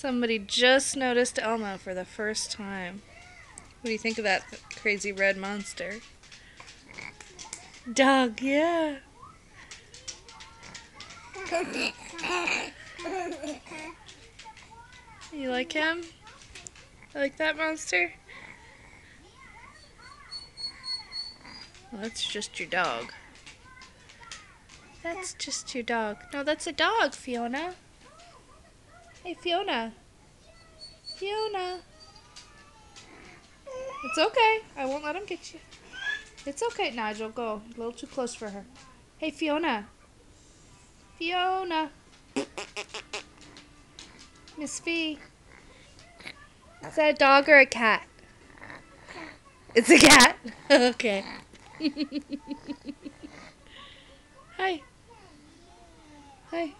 Somebody just noticed Elmo for the first time. What do you think of that crazy red monster? Dog, yeah. You like him? You like that monster? Well, that's just your dog. That's just your dog. No, that's a dog, Fiona. Hey, Fiona. Fiona. It's okay. I won't let him get you. It's okay, Nigel. Go. A little too close for her. Hey, Fiona. Fiona. Miss Fee. Is that a dog or a cat? It's a cat. Okay. Hi. Hi.